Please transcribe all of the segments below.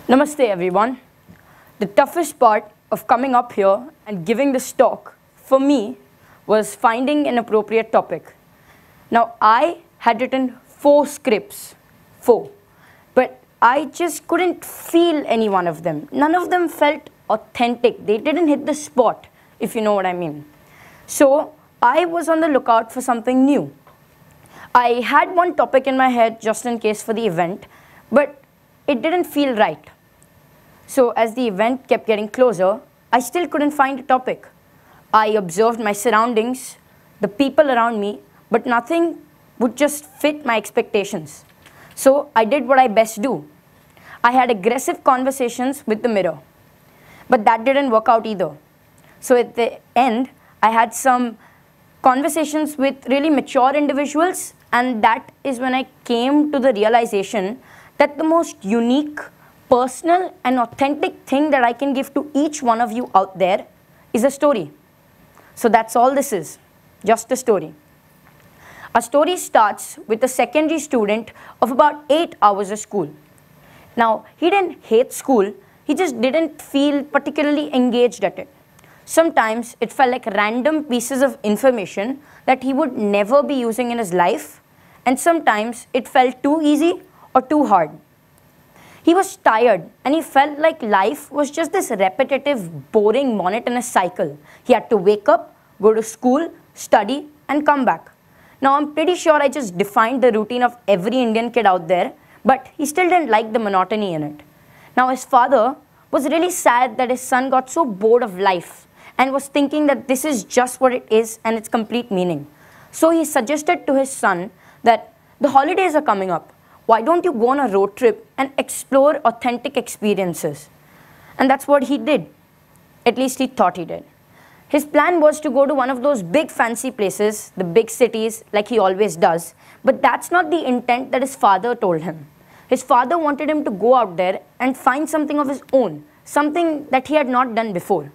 Namaste everyone. The toughest part of coming up here and giving this talk for me was finding an appropriate topic. Now I had written 4 scripts, 4, but I just couldn't feel any one of them. None of them felt authentic. They didn't hit the spot, if you know what I mean. So I was on the lookout for something new. I had one topic in my head just in case for the event, but it didn't feel right. So as the event kept getting closer, I still couldn't find a topic. I observed my surroundings, the people around me, but nothing would just fit my expectations. So I did what I best do. I had aggressive conversations with the mirror, but that didn't work out either. So at the end, I had some conversations with really mature individuals, and that is when I came to the realization that the most unique, personal and authentic thing that I can give to each one of you out there is a story. So that's all this is, just a story. A story starts with a secondary student of about 8 hours of school. Now, he didn't hate school, he just didn't feel particularly engaged at it. Sometimes it felt like random pieces of information that he would never be using in his life, and sometimes it felt too easy or too hard. He was tired and he felt like life was just this repetitive, boring, monotonous cycle. He had to wake up, go to school, study and come back. Now I'm pretty sure I just defined the routine of every Indian kid out there, but he still didn't like the monotony in it. Now his father was really sad that his son got so bored of life and was thinking that this is just what it is and its complete meaning. So he suggested to his son that the holidays are coming up. Why don't you go on a road trip and explore authentic experiences? And that's what he did. At least he thought he did. His plan was to go to one of those big fancy places, the big cities, like he always does. But that's not the intent that his father told him. His father wanted him to go out there and find something of his own, something that he had not done before.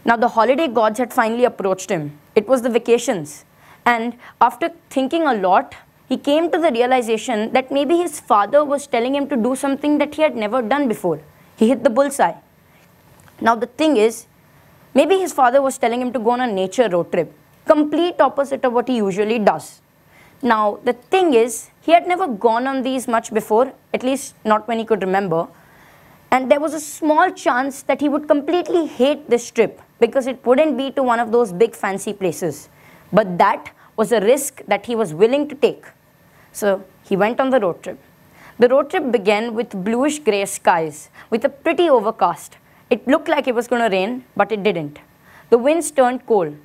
Now the holiday gods had finally approached him. It was the vacations. And after thinking a lot, he came to the realization that maybe his father was telling him to do something that he had never done before. He hit the bullseye. Now the thing is, maybe his father was telling him to go on a nature road trip, complete opposite of what he usually does. Now the thing is, he had never gone on these much before, at least not when he could remember. And there was a small chance that he would completely hate this trip because it wouldn't be to one of those big fancy places. But that was a risk that he was willing to take. So he went on the road trip. The road trip began with bluish grey skies, with a pretty overcast. It looked like it was going to rain, but it didn't. The winds turned cold,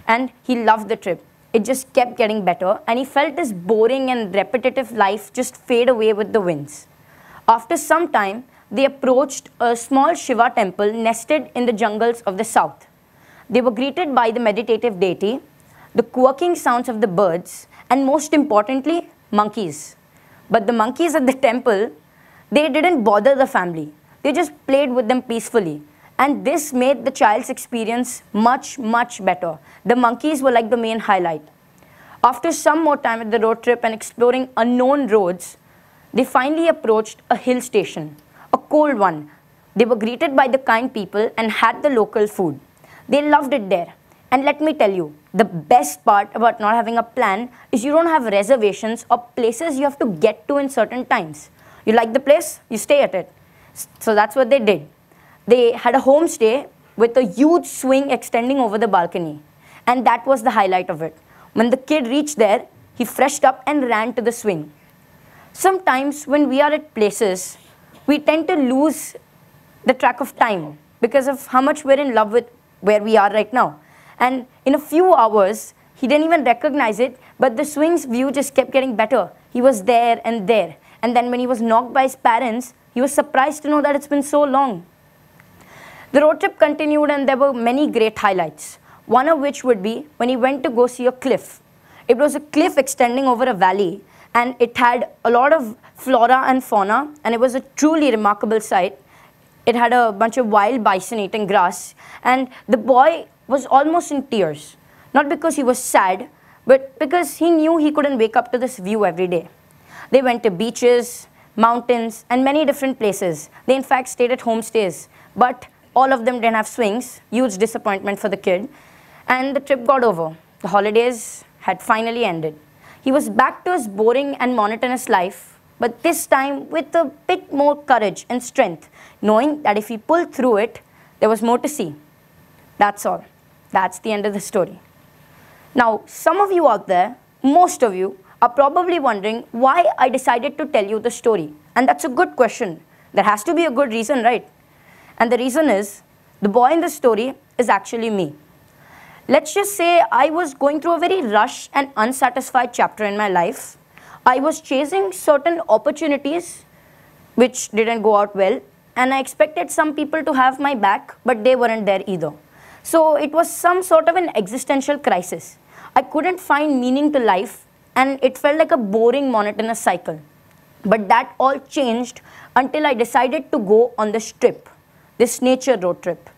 and he loved the trip. It just kept getting better, and he felt this boring and repetitive life just fade away with the winds. After some time, they approached a small Shiva temple nested in the jungles of the south. They were greeted by the meditative deity, the quirking sounds of the birds, and most importantly, monkeys. But the monkeys at the temple, they didn't bother the family. They just played with them peacefully. And this made the child's experience much, much better. The monkeys were like the main highlight. After some more time at the road trip and exploring unknown roads, they finally approached a hill station, a cold one. They were greeted by the kind people and had the local food. They loved it there. And let me tell you, the best part about not having a plan is you don't have reservations or places you have to get to in certain times. You like the place, you stay at it. So that's what they did. They had a homestay with a huge swing extending over the balcony. And that was the highlight of it. When the kid reached there, he freshed up and ran to the swing. Sometimes when we are at places, we tend to lose the track of time because of how much we're in love with where we are right now. And in a few hours, he didn't even recognize it, but the swing's view just kept getting better. He was there and there. And then when he was knocked by his parents, he was surprised to know that it's been so long. The road trip continued and there were many great highlights. One of which would be when he went to go see a cliff. It was a cliff extending over a valley and it had a lot of flora and fauna and it was a truly remarkable sight. It had a bunch of wild bison eating grass and the boy was almost in tears. Not because he was sad, but because he knew he couldn't wake up to this view every day. They went to beaches, mountains, and many different places. They in fact stayed at homestays, but all of them didn't have swings. Huge disappointment for the kid. And the trip got over. The holidays had finally ended. He was back to his boring and monotonous life, but this time with a bit more courage and strength, knowing that if he pulled through it, there was more to see. That's all. That's the end of the story. Now, some of you out there, most of you, are probably wondering why I decided to tell you the story. And that's a good question. There has to be a good reason, right? And the reason is, the boy in the story is actually me. Let's just say I was going through a very rushed and unsatisfied chapter in my life. I was chasing certain opportunities which didn't go out well, and I expected some people to have my back, but they weren't there either. So it was some sort of an existential crisis. I couldn't find meaning to life, and it felt like a boring, monotonous cycle. But that all changed until I decided to go on this trip, this nature road trip.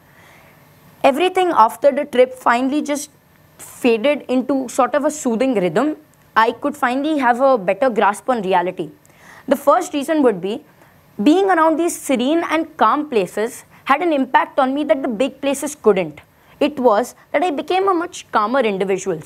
Everything after the trip finally just faded into sort of a soothing rhythm. I could finally have a better grasp on reality. The first reason would be, being around these serene and calm places had an impact on me that the big places couldn't. It was that I became a much calmer individual.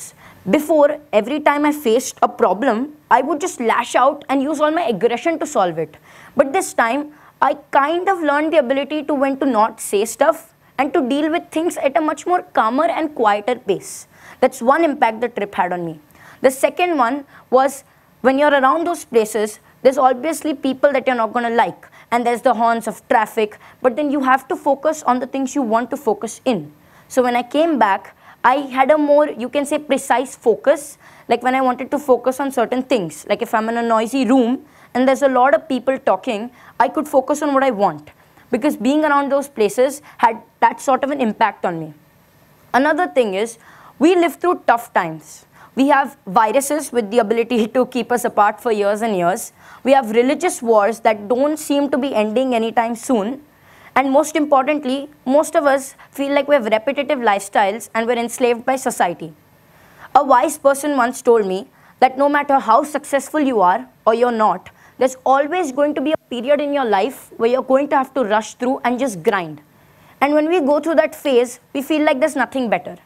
Before, every time I faced a problem, I would just lash out and use all my aggression to solve it. But this time, I kind of learned the ability to when to not say stuff and to deal with things at a much more calmer and quieter pace. That's one impact the trip had on me. The second one was, when you're around those places, there's obviously people that you're not going to like, and there's the horns of traffic, but then you have to focus on the things you want to focus in. So when I came back, I had a more, you can say, precise focus, like when I wanted to focus on certain things, like if I'm in a noisy room and there's a lot of people talking, I could focus on what I want, because being around those places had that sort of an impact on me. Another thing is, we live through tough times. We have viruses with the ability to keep us apart for years and years. We have religious wars that don't seem to be ending anytime soon. And most importantly, most of us feel like we have repetitive lifestyles and we're enslaved by society. A wise person once told me that no matter how successful you are or you're not, there's always going to be a period in your life where you're going to have to rush through and just grind. And when we go through that phase, we feel like there's nothing better.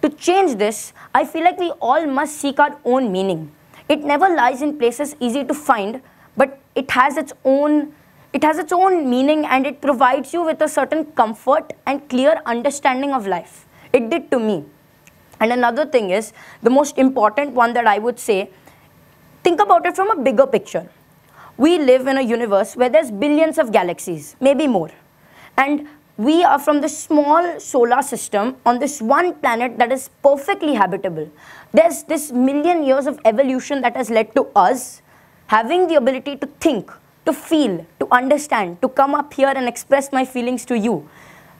To change this, I feel like we all must seek our own meaning. It never lies in places easy to find, but it has its own meaning, and it provides you with a certain comfort and clear understanding of life. It did to me. And another thing is, the most important one that I would say, think about it from a bigger picture. We live in a universe where there's billions of galaxies, maybe more. And we are from this small solar system on this one planet that is perfectly habitable. There's this million years of evolution that has led to us having the ability to think, to feel, to understand, to come up here and express my feelings to you.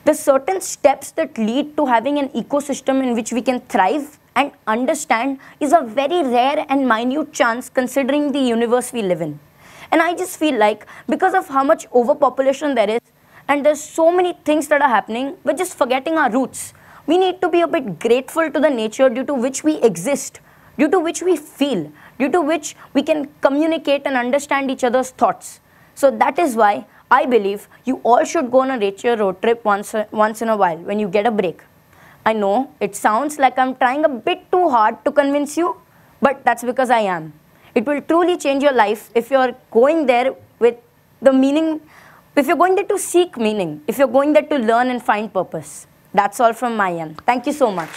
The certain steps that lead to having an ecosystem in which we can thrive and understand is a very rare and minute chance considering the universe we live in. And I just feel like, because of how much overpopulation there is, and there's so many things that are happening, we're just forgetting our roots. We need to be a bit grateful to the nature due to which we exist, due to which we feel, due to which we can communicate and understand each other's thoughts. So that is why I believe you all should go on a nature road trip once in a while when you get a break. I know it sounds like I'm trying a bit too hard to convince you, but that's because I am. It will truly change your life if you're going there with the meaning, if you're going there to seek meaning, if you're going there to learn and find purpose. That's all from my end. Thank you so much.